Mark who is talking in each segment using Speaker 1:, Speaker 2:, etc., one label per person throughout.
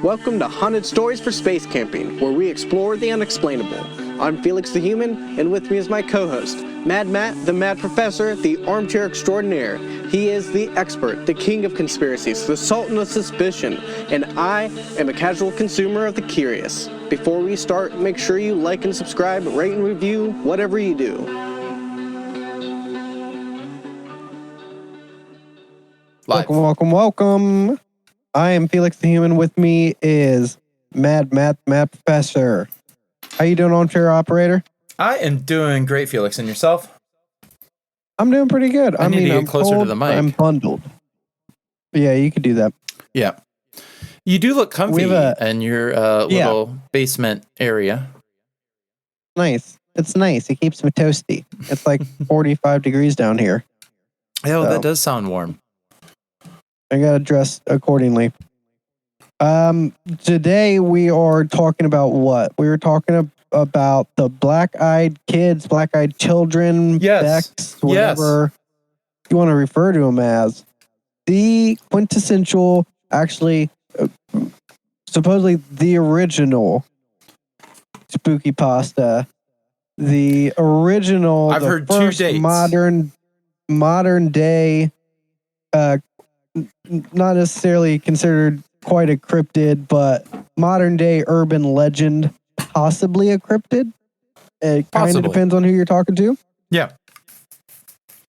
Speaker 1: Welcome to Haunted Stories for Space Camping, where we explore the unexplainable. I'm Felix the Human, and with me is my co-host, Mad Matt, the Mad Professor, the Armchair Extraordinaire. He is the expert, the king of conspiracies, the sultan of suspicion, and I am a casual consumer of the curious. Before we start, make sure you like and subscribe, rate and review, whatever you do.
Speaker 2: Live.
Speaker 3: Welcome. I am Felix the Human. With me is Mad Professor. How you doing, Armchair Operator?
Speaker 2: I am doing great, Felix. And yourself?
Speaker 3: I'm doing pretty good.
Speaker 2: I need to get closer to the mic.
Speaker 3: I'm bundled. Yeah, you could do that.
Speaker 2: Yeah. You do look comfy in your little basement area.
Speaker 3: Nice. It's nice. It keeps me toasty. It's like 45 degrees down here.
Speaker 2: Oh, that does sound warm.
Speaker 3: I got to dress accordingly. Today we are talking about what? We were talking about the black-eyed kids, black-eyed children, Becks, whatever you want to refer to them as. The quintessential, actually, supposedly the original spooky pasta. The original,
Speaker 2: I've heard
Speaker 3: first
Speaker 2: 2 dates.
Speaker 3: modern day, not necessarily considered quite a cryptid, but modern day urban legend, possibly a cryptid. It kind of depends on who you're talking to.
Speaker 2: Yeah.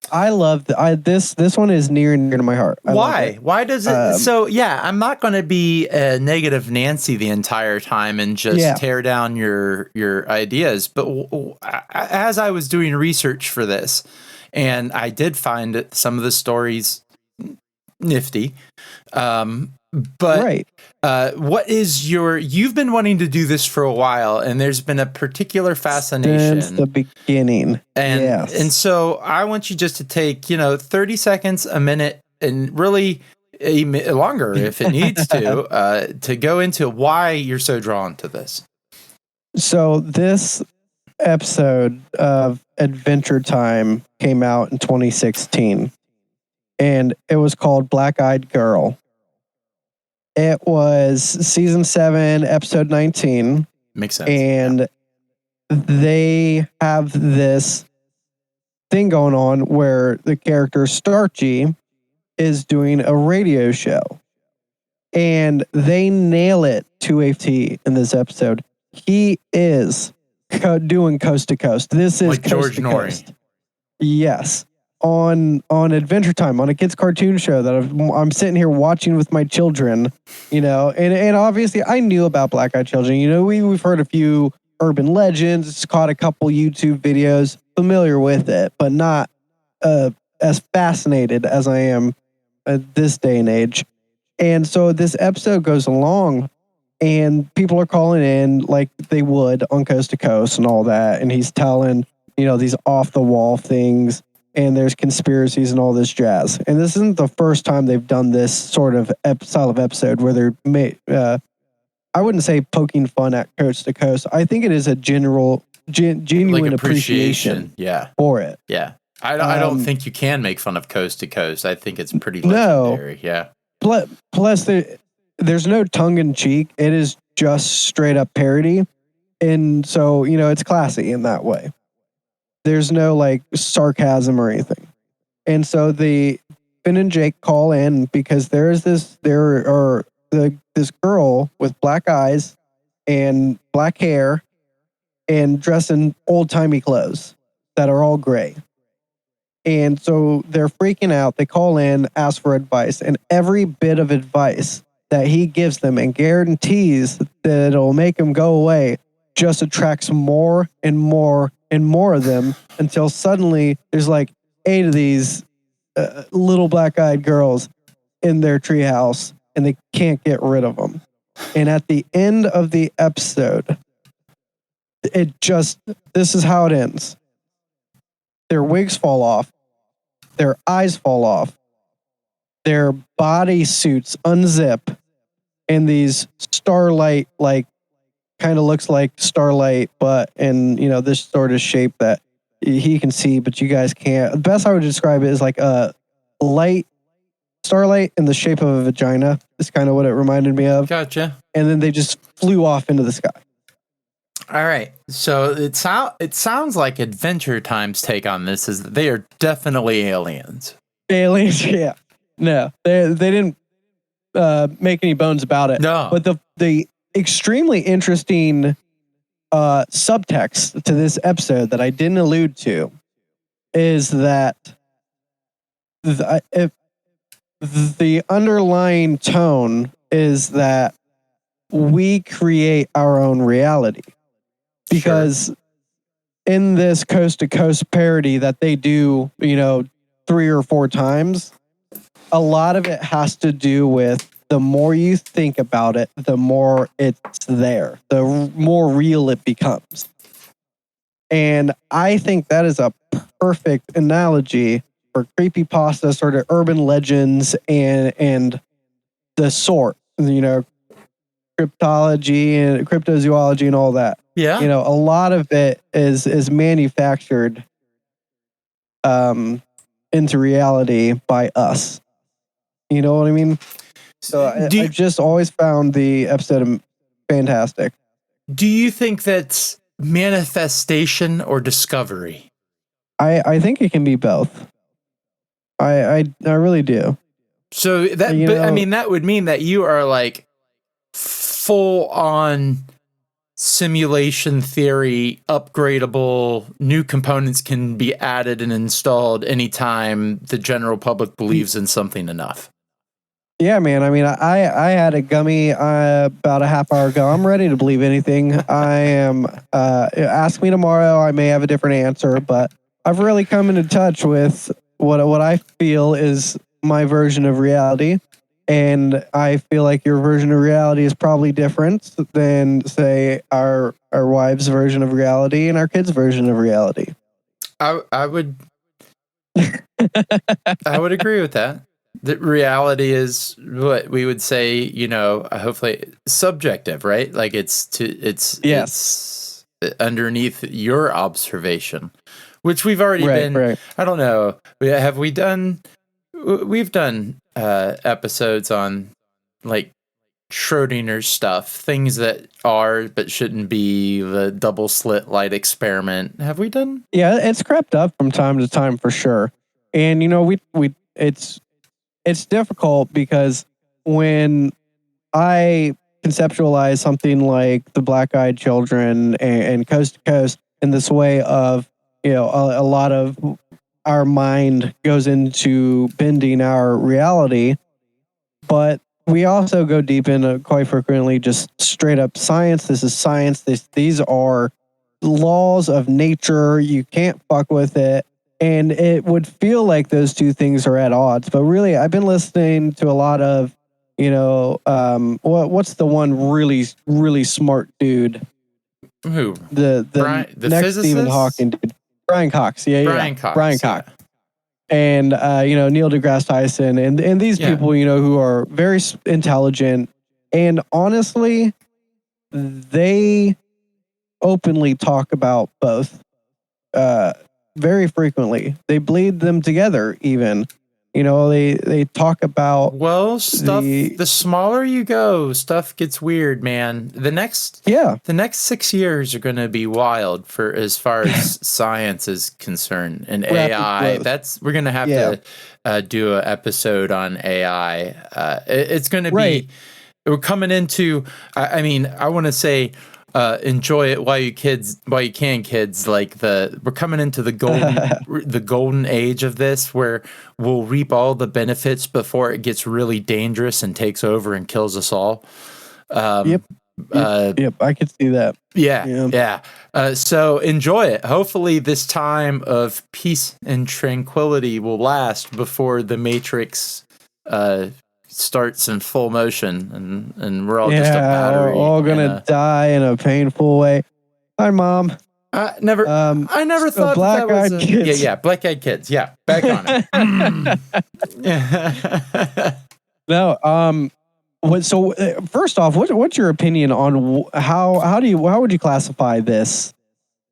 Speaker 3: I love this one is near and dear to my heart.
Speaker 2: Why? Why does it? So yeah, I'm not going to be a negative Nancy the entire time and just tear down your ideas. But as I was doing research for this, and I did find some of the stories nifty. What is you've been wanting to do this for a while, and there's been a particular fascination
Speaker 3: since the beginning.
Speaker 2: And so I want you just to take, 30 seconds, a minute, and really longer if it needs to go into why you're so drawn to this.
Speaker 3: So this episode of Adventure Time came out in 2016. And it was called Black-Eyed Girl. It was season 7, episode 19.
Speaker 2: Makes sense.
Speaker 3: And they have this thing going on where the character Starchy is doing a radio show. And they nail it to a T in this episode. He is doing coast to coast. This is
Speaker 2: like
Speaker 3: coast
Speaker 2: George
Speaker 3: to
Speaker 2: Norrie.
Speaker 3: coast. Yes. On Adventure Time, on a kids' cartoon show that I'm sitting here watching with my children, and obviously I knew about black-eyed children. We've heard a few urban legends, caught a couple YouTube videos, familiar with it, but not as fascinated as I am at this day and age. And so this episode goes along, and people are calling in like they would on Coast to Coast and all that, and he's telling these off-the-wall things. And there's conspiracies and all this jazz. And this isn't the first time they've done this sort of style of episode where they're, I wouldn't say poking fun at Coast to Coast. I think it is a genuine like appreciation for it.
Speaker 2: Yeah. I don't think you can make fun of Coast to Coast. I think it's pretty legendary. Yeah.
Speaker 3: Plus, there's no tongue in cheek. It is just straight up parody. And so, it's classy in that way. There's no sarcasm or anything. And so Finn and Jake call in because this girl with black eyes and black hair and dressed in old timey clothes that are all gray. And so they're freaking out. They call in, ask for advice, and every bit of advice that he gives them and guarantees that it'll make them go away just attracts more and more and more of them until suddenly there's 8 of these little black-eyed girls in their treehouse and they can't get rid of them. And at the end of the episode, this is how it ends. Their wigs fall off. Their eyes fall off. Their body suits unzip. And these starlight, kind of looks like starlight, but in this sort of shape that he can see, but you guys can't. The best I would describe it is like a light starlight in the shape of a vagina is kind of what it reminded me of.
Speaker 2: Gotcha.
Speaker 3: And then they just flew off into the sky.
Speaker 2: All right. So it sounds like Adventure Time's take on this is that they are definitely aliens.
Speaker 3: Aliens, yeah. No, they didn't make any bones about it.
Speaker 2: No.
Speaker 3: But the extremely interesting subtext to this episode that I didn't allude to is that the underlying tone is that we create our own reality. Because in this coast to coast parody that they do, 3 or 4 times, a lot of it has to do with the more you think about it, the more it's there, the more real it becomes. And I think that is a perfect analogy for creepypasta, sort of urban legends and the sort, cryptology and cryptozoology and all that.
Speaker 2: Yeah.
Speaker 3: A lot of it is manufactured into reality by us. You know what I mean? So I just always found the episode fantastic.
Speaker 2: Do you think that's manifestation or discovery?
Speaker 3: I think it can be both. I really do.
Speaker 2: So that that would mean that you are like full on simulation theory, upgradable, new components can be added and installed anytime the general public believes in something enough.
Speaker 3: Yeah, man. I mean, I had a gummy about a half hour ago. I'm ready to believe anything. I am. Ask me tomorrow. I may have a different answer, but I've really come into touch with what I feel is my version of reality. And I feel like your version of reality is probably different than, say, our wives' version of reality and our kids' version of reality.
Speaker 2: I would agree with that. That reality is what we would say, hopefully subjective, right? Like it's underneath your observation, which we've already been. Right. I don't know. We've done episodes on like Schrodinger's stuff, things that are but shouldn't be, the double slit light experiment. Have we done?
Speaker 3: Yeah, it's crept up from time to time for sure. And it's difficult because when I conceptualize something like the Black-Eyed Children and Coast to Coast in this way of, a lot of our mind goes into bending our reality, but we also go deep into quite frequently just straight up science. This is science. These are laws of nature. You can't fuck with it. And it would feel like those two things are at odds. But really, I've been listening to a lot of, what's the one really, really smart dude?
Speaker 2: Who?
Speaker 3: The next physicist? Stephen Hawking dude. Brian Cox. Yeah. Brian Cox. Yeah. And, Neil deGrasse Tyson and these people, who are very intelligent. And honestly, they openly talk about both very frequently. They bleed them together even. They talk about
Speaker 2: stuff. The smaller you go, stuff gets weird, man. The next 6 years are going to be wild for as far as science is concerned and AI. We're going to have to do an episode on AI. It's going to be. We're coming into. I want to say. Enjoy it while you can, kids. Like we're coming into the golden age of this, where we'll reap all the benefits before it gets really dangerous and takes over and kills us all.
Speaker 3: Yep, I could see that.
Speaker 2: Yeah. So enjoy it. Hopefully, this time of peace and tranquility will last before the Matrix starts in full motion and we're all just a battery.
Speaker 3: We're all gonna die in a painful way. Hi, Mom.
Speaker 2: I never thought
Speaker 3: Black-Eyed Kids.
Speaker 2: Black-Eyed Kids. Yeah, back on it.
Speaker 3: No. So first off, what's your opinion on how would you classify this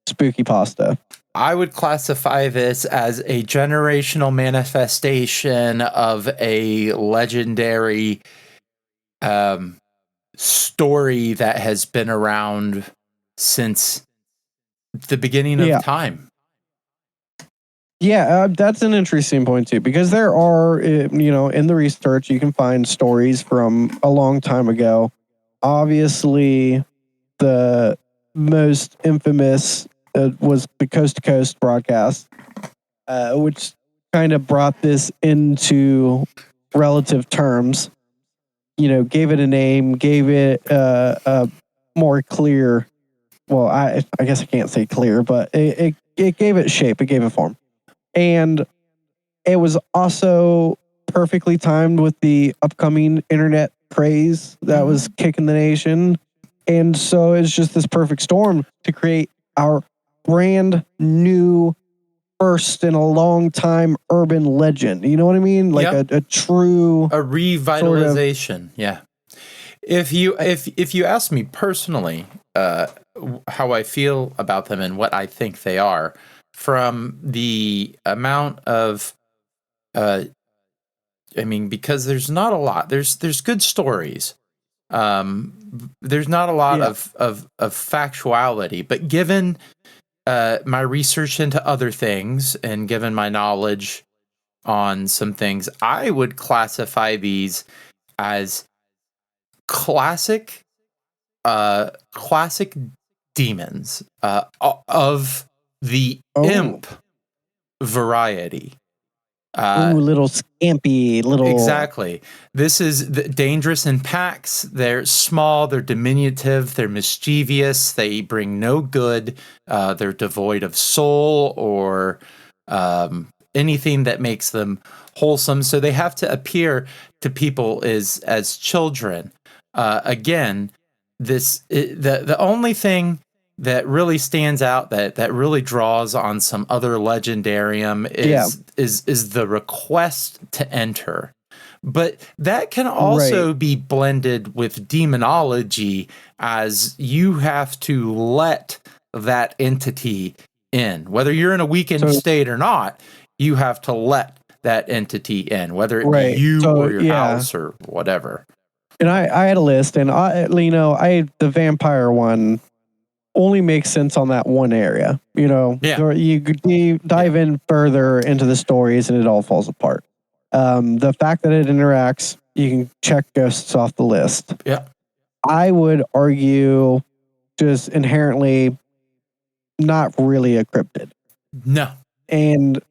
Speaker 3: spooky pasta?
Speaker 2: I would classify this as a generational manifestation of a legendary story that has been around since the beginning of time.
Speaker 3: Yeah, that's an interesting point too, because there are, in the research, you can find stories from a long time ago. Obviously, the most infamous was the Coast to Coast broadcast, which kind of brought this into relative terms. Gave it a name, gave it a more clear. Well, I guess I can't say clear, but it gave it shape, it gave it form. And it was also perfectly timed with the upcoming internet craze that was kicking the nation. And so it's just this perfect storm to create our brand new, first in a long time urban legend. You know what I mean? Like a true...
Speaker 2: A revitalization, yeah. If you ask me personally how I feel about them and what I think they are, from the amount of because there's not a lot. There's good stories. There's not a lot of factuality, but given my research into other things and given my knowledge on some things, I would classify these as classic demons of the imp variety.
Speaker 3: Little scampy, little...
Speaker 2: Exactly. This is dangerous in packs. They're small, they're diminutive, they're mischievous, they bring no good, they're devoid of soul or anything that makes them wholesome. So they have to appear to people as children. Again, the only thing that really stands out, that really draws on some other legendarium is the request to enter. But that can also be blended with demonology, as you have to let that entity in. Whether you're in a weakened state or not, you have to let that entity in, whether it be you or your house or whatever.
Speaker 3: And I had a list, and the vampire one only makes sense on that one area. You dive in further into the stories and it all falls apart. The fact that it interacts, you can check ghosts off the list.
Speaker 2: Yeah.
Speaker 3: I would argue just inherently not really a cryptid.
Speaker 2: No.
Speaker 3: And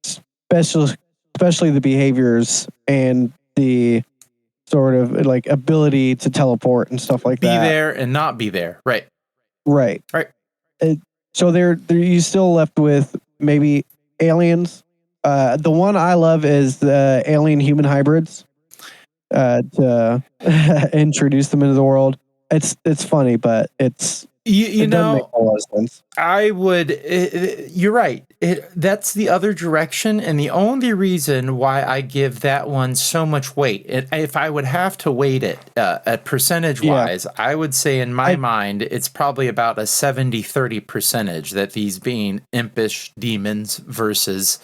Speaker 3: especially the behaviors and the sort of like ability to teleport and stuff like that.
Speaker 2: Be there and not be there. Right.
Speaker 3: So they're you still left with maybe aliens. The one I love is the alien human hybrids. To introduce them into the world. It's funny, but it doesn't make a lot of sense.
Speaker 2: I would. You're right. That's the other direction, and the only reason why I give that one so much weight. If I would have to weight it at percentage-wise, I would say in my mind it's probably about a 70-30 percentage that these being impish demons versus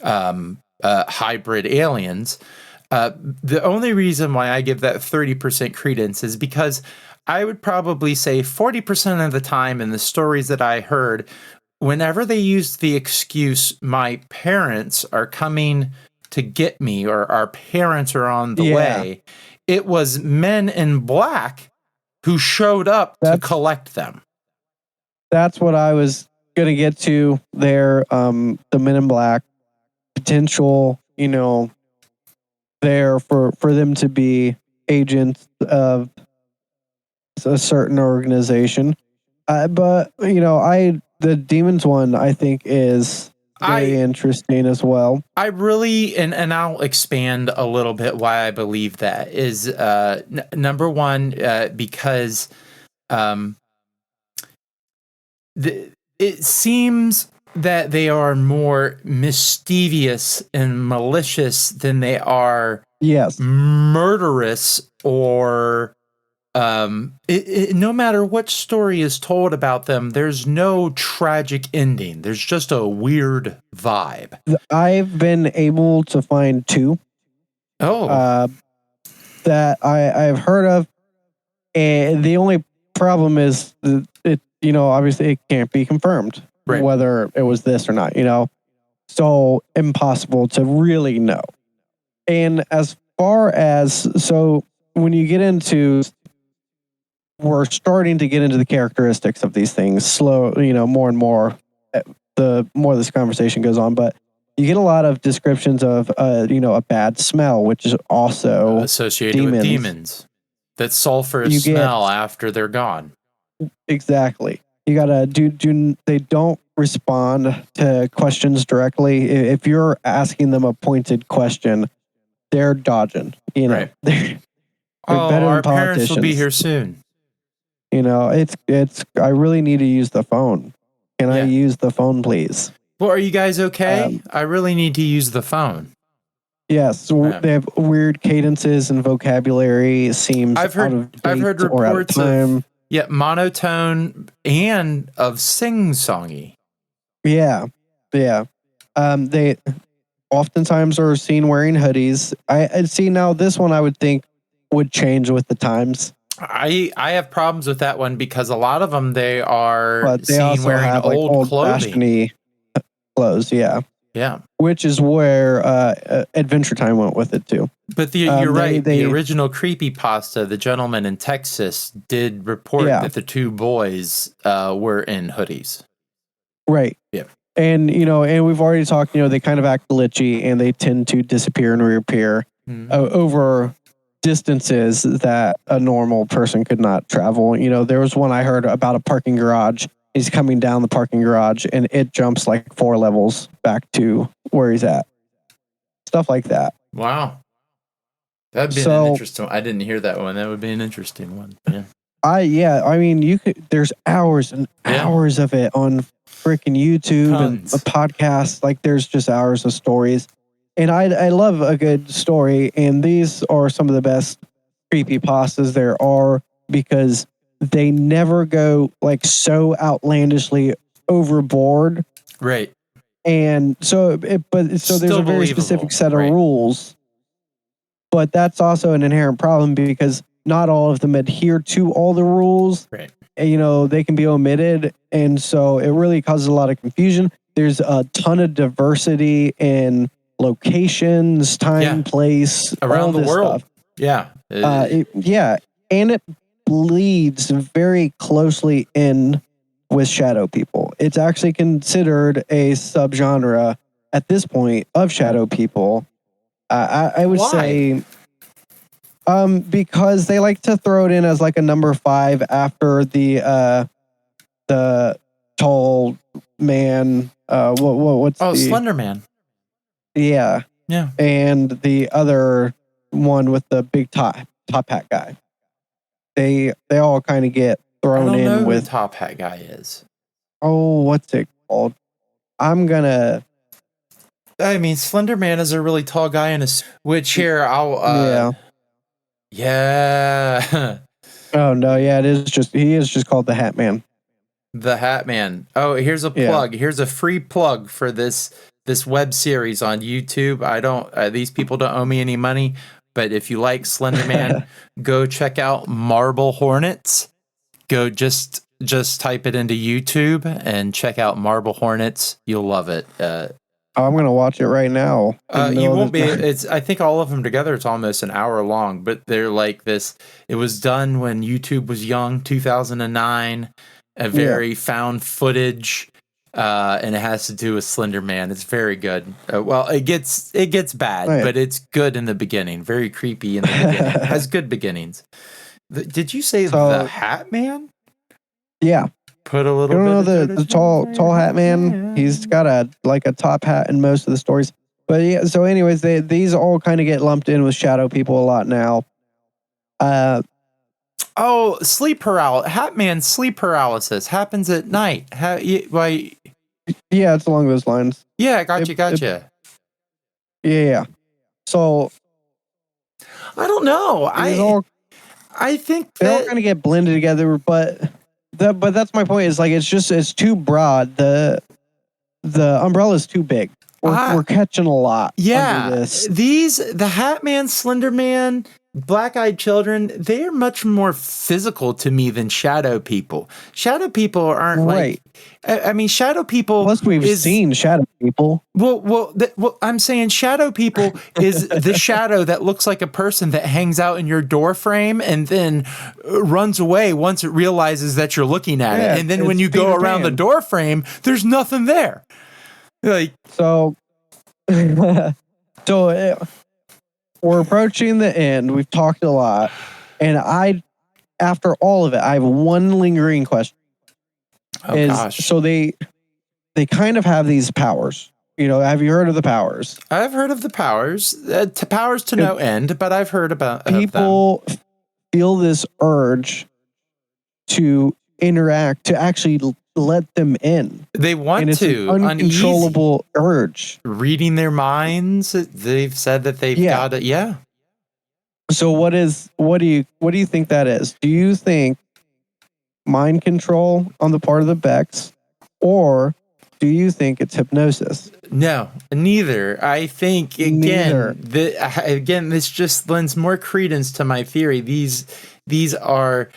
Speaker 2: hybrid aliens. The only reason why I give that 30% credence is because I would probably say 40% of the time in the stories that I heard, whenever they used the excuse, my parents are coming to get me or our parents are on the way, it was men in black who showed up to collect them.
Speaker 3: That's what I was going to get to there. The men in black potential, there for them to be agents of a certain organization. But the demons one I think is very interesting as well.
Speaker 2: I really, and I'll expand a little bit why I believe that is number one, because it seems that they are more mischievous and malicious than they are murderous or no matter what story is told about them, there's no tragic ending. There's just a weird vibe.
Speaker 3: I've been able to find 2. That I've heard of, and the only problem is it. Obviously it can't be confirmed whether it was this or not. So impossible to really know. And as far as when you get into, we're starting to get into the characteristics of these things more and more. The more this conversation goes on, but you get a lot of descriptions of a bad smell, which is also
Speaker 2: associated with demons. That sulfurous smell after they're gone.
Speaker 3: Exactly. You gotta they don't respond to questions directly. If you're asking them a pointed question, they're dodging. They're better
Speaker 2: our
Speaker 3: than
Speaker 2: parents will be here soon.
Speaker 3: It's. I really need to use the phone. Can I use the phone, please?
Speaker 2: Well, are you guys okay? I really need to use the phone.
Speaker 3: Yes, they have weird cadences and vocabulary. Seems
Speaker 2: I've heard reports of monotone and of sing-songy.
Speaker 3: Yeah. They oftentimes are seen wearing hoodies. I see now. This one I would think would change with the times.
Speaker 2: I have problems with that one because a lot of them they seen wearing old clothing.
Speaker 3: Clothes, yeah. Which is where Adventure Time went with it too.
Speaker 2: But you're right. The original creepypasta, The Gentleman in Texas, did report that the 2 boys were in hoodies.
Speaker 3: Right.
Speaker 2: Yeah.
Speaker 3: And and we've already talked. They kind of act glitchy, and they tend to disappear and reappear over distances that a normal person could not travel. There was one I heard about a parking garage. He's coming down the parking garage, and it jumps like 4 levels back to where he's at. Stuff like that.
Speaker 2: Wow. That'd be an interesting one. I didn't hear that one. That would be an interesting one. Yeah.
Speaker 3: I mean, you could. There's hours and hours of it on freaking YouTube and a podcast. Like, there's just hours of stories. And I love a good story, and these are some of the best creepypastas there are because they never go like so outlandishly overboard.
Speaker 2: Right.
Speaker 3: And so there's a very specific set of rules. But that's also an inherent problem because not all of them adhere to all the rules.
Speaker 2: Right.
Speaker 3: And, they can be omitted, and so it really causes a lot of confusion. There's a ton of diversity in locations, time, place,
Speaker 2: around
Speaker 3: all
Speaker 2: the world.
Speaker 3: Stuff.
Speaker 2: Yeah.
Speaker 3: And it bleeds very closely in with shadow people. It's actually considered a subgenre at this point of shadow people. I would say because they like to throw it in as like a number 5 after the tall man. What's
Speaker 2: Slender Man.
Speaker 3: Yeah. And the other one with the big top hat guy. They all kind of get thrown in with
Speaker 2: who the top hat guy is.
Speaker 3: Oh, what's it called?
Speaker 2: I mean, Slender Man is a really tall guy in a suit. Which here I'll yeah.
Speaker 3: Oh no, yeah, he is just called the Hat Man.
Speaker 2: The Hat Man. Oh, here's a plug. Here's a free plug for this web series on YouTube. I don't these people don't owe me any money, but if you like Slender Man, go check out Marble Hornets. Go just type it into YouTube and check out Marble Hornets. You'll love it.
Speaker 3: I'm gonna watch it right now.
Speaker 2: You won't be. I think all of them together, it's almost an hour long. But they're like this. It was done when YouTube was young, 2009. A very found footage, and it has to do with Slender Man. It's very good. Well, it gets bad, but it's good in the beginning. Very creepy in the beginning. It has good beginnings. Did you say the Hat Man?
Speaker 3: Yeah.
Speaker 2: Put a little.
Speaker 3: You don't know the tall hat man? He's got a top hat in most of the stories. But yeah. So, anyways, these all kind of get lumped in with shadow people a lot now.
Speaker 2: Sleep paralysis. Hat Man sleep paralysis happens at night.
Speaker 3: Yeah, it's along those lines.
Speaker 2: Yeah, gotcha.
Speaker 3: Yeah. So
Speaker 2: I don't know. I think
Speaker 3: they're all going to get blended together, but that's my point. Is like it's too broad. The umbrella is too big. We're catching a lot. Under this.
Speaker 2: The Hat Man, Slender Man, Black-Eyed Children, they are much more physical to me than shadow people. Shadow people aren't right. I mean, shadow people.
Speaker 3: Plus, we've seen shadow people.
Speaker 2: Well, I'm saying shadow people is the shadow that looks like a person that hangs out in your door frame and then runs away once it realizes that you're looking at it. And then when you go around the door frame, there's nothing there. Like
Speaker 3: so. We're approaching the end. We've talked a lot, and after all of it, I have one lingering question.
Speaker 2: Gosh.
Speaker 3: So they kind of have these powers. You know, have you heard of the powers?
Speaker 2: I've heard of the powers. Powers to no end, but I've heard about
Speaker 3: people feel this urge to interact, to actually let them in.
Speaker 2: They want
Speaker 3: it's
Speaker 2: to.
Speaker 3: An uncontrollable urge.
Speaker 2: Reading their minds. They've said that they've got it. Yeah.
Speaker 3: So what do you think that is? Do you think mind control on the part of the Becks, or do you think it's hypnosis?
Speaker 2: No, neither. I think again, this just lends more credence to my theory. These are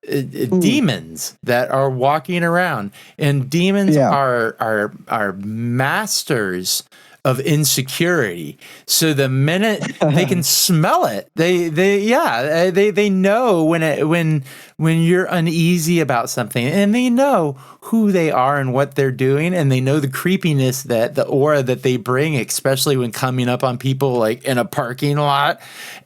Speaker 2: demons that are walking around, and demons are masters of insecurity. So the minute they can smell it, they know when you're uneasy about something, and they know who they are and what they're doing, and they know the creepiness, that the aura that they bring, especially when coming up on people like in a parking lot.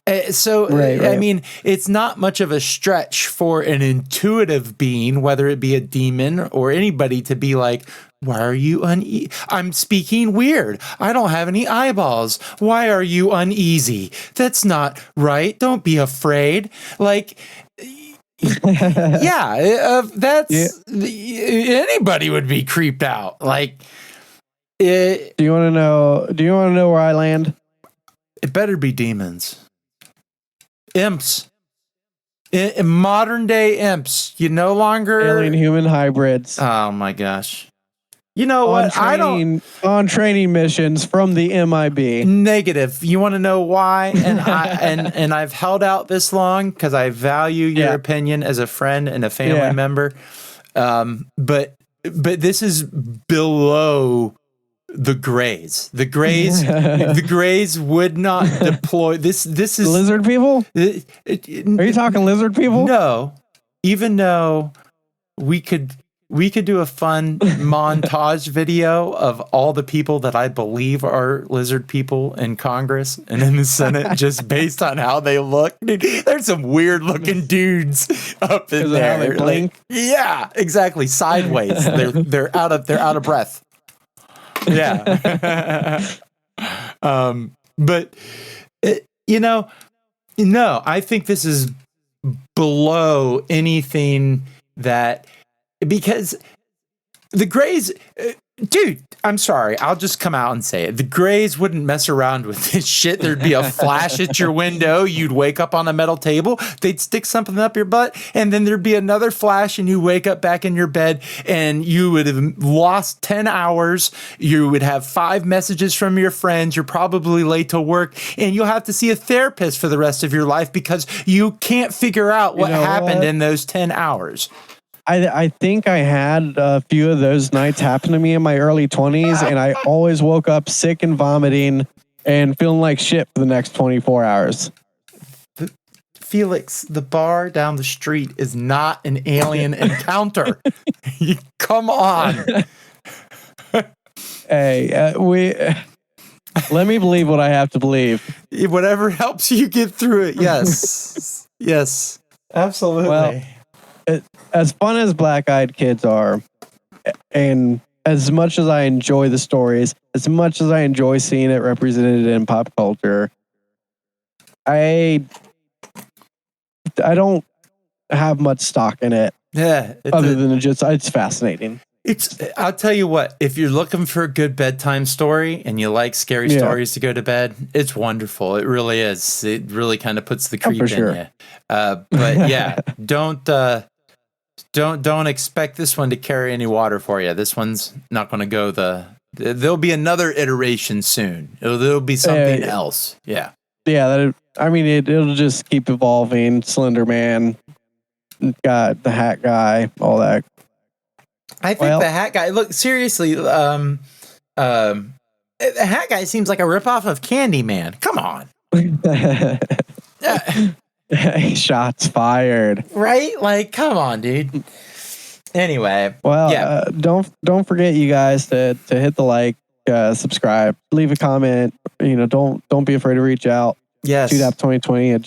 Speaker 2: Right. I mean, it's not much of a stretch for an intuitive being, whether it be a demon or anybody, to be like, why are you uneasy? I'm speaking weird. I don't have any eyeballs. Why are you uneasy? That's not right. Don't be afraid. Like, anybody would be creeped out. Like,
Speaker 3: do you want to know where I land?
Speaker 2: It better be demons, imps. In modern day imps, you no longer
Speaker 3: alien human hybrids.
Speaker 2: Oh my gosh. You know what?
Speaker 3: On training missions from the MIB.
Speaker 2: Negative. You want to know why? And I've held out this long because I value your opinion as a friend and a family member. But this is below the Greys. The Greys would not deploy this. This is
Speaker 3: lizard people. Are you talking lizard people?
Speaker 2: No. Even though we could do a fun montage video of all the people that I believe are lizard people in Congress and in the Senate, just based on how they look. Dude, there's some weird looking dudes up in there.
Speaker 3: How they blink?
Speaker 2: Yeah, exactly. Sideways. They're out of breath. Yeah. But no, I think this is below anything that. Because the Greys, dude, I'm sorry, I'll just come out and say it. The Greys wouldn't mess around with this shit. There'd be a flash at your window. You'd wake up on a metal table. They'd stick something up your butt. And then there'd be another flash and you wake up back in your bed and you would have lost 10 hours. You would have 5 messages from your friends. You're probably late to work and you'll have to see a therapist for the rest of your life because you can't figure out what happened in those 10 hours.
Speaker 3: I think I had a few of those nights happen to me in my early 20s, and I always woke up sick and vomiting and feeling like shit for the next 24 hours.
Speaker 2: Felix, the bar down the street is not an alien encounter. Come on.
Speaker 3: Hey, let me believe what I have to believe.
Speaker 2: Whatever helps you get through it. Yes. Yes. Absolutely.
Speaker 3: Well, as fun as Black-Eyed Kids are, and as much as I enjoy the stories, as much as I enjoy seeing it represented in pop culture, I don't have much stock in it.
Speaker 2: Yeah.
Speaker 3: Other than it's fascinating.
Speaker 2: I'll tell you what, if you're looking for a good bedtime story and you like scary stories to go to bed, it's wonderful. It really is. It really kind of puts the creep in you. But yeah, don't expect this one to carry any water for you. This one's not going to go there'll be another iteration soon. There'll be something else. Yeah.
Speaker 3: Yeah. It'll just keep evolving. Slender Man, got the hat guy, all that.
Speaker 2: I think the hat guy. Look, seriously, the hat guy seems like a ripoff of Candyman. Come on.
Speaker 3: Shots fired.
Speaker 2: Right? Like, come on, dude. Anyway,
Speaker 3: don't forget, you guys, to hit the like, subscribe, leave a comment. Don't be afraid to reach out.
Speaker 2: Yes.
Speaker 3: Tudap2020 at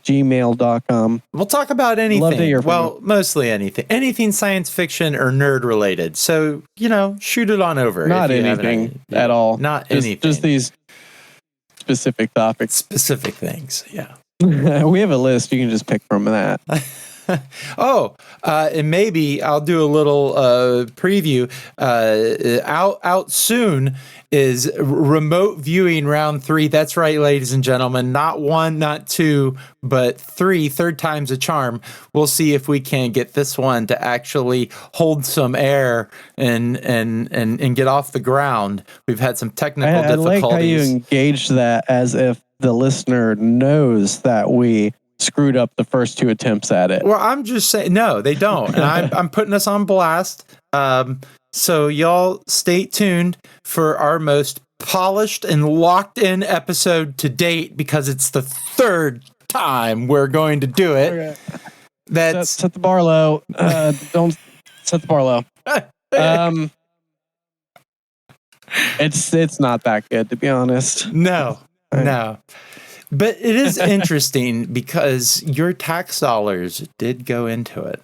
Speaker 3: gmail.com.
Speaker 2: We'll talk about anything.
Speaker 3: Love to hear from you.
Speaker 2: Mostly anything. Anything science fiction or nerd related. So, shoot it on over.
Speaker 3: Not anything at all.
Speaker 2: Not anything.
Speaker 3: Just these specific topics.
Speaker 2: Specific things, yeah.
Speaker 3: We have a list. You can just pick from that.
Speaker 2: And maybe I'll do a little preview. Out soon is remote viewing round 3. That's right, ladies and gentlemen. Not 1, not 2, but 3. Third time's a charm. We'll see if we can get this one to actually hold some air and get off the ground. We've had some technical difficulties.
Speaker 3: I like how you engaged that as if the listener knows that we screwed up the first 2 attempts at it.
Speaker 2: Well, I'm just saying, no, they don't. And I'm putting us on blast. So y'all stay tuned for our most polished and locked in episode to date, because it's the 3rd time we're going to do it.
Speaker 3: Okay.
Speaker 2: That's
Speaker 3: set the bar low. Don't set the bar low. It's not that good, to be honest.
Speaker 2: No. But it is interesting because your tax dollars did go into it.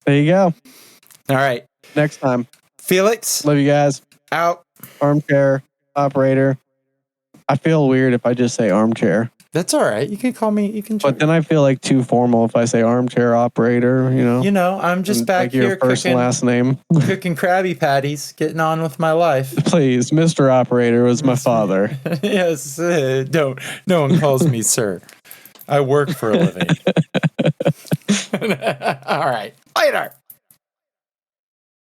Speaker 3: There you go.
Speaker 2: All right.
Speaker 3: Next time.
Speaker 2: Felix.
Speaker 3: Love you guys.
Speaker 2: Out.
Speaker 3: Armchair operator. I feel weird if I just say armchair.
Speaker 2: That's all right. You can call me.
Speaker 3: But then I feel like too formal if I say armchair operator,
Speaker 2: I'm just back here
Speaker 3: your first and last name.
Speaker 2: Cooking Krabby Patties, getting on with my life.
Speaker 3: Please, Mr. Operator was my father.
Speaker 2: Yes. No one calls me sir. I work for a living. All right. Later.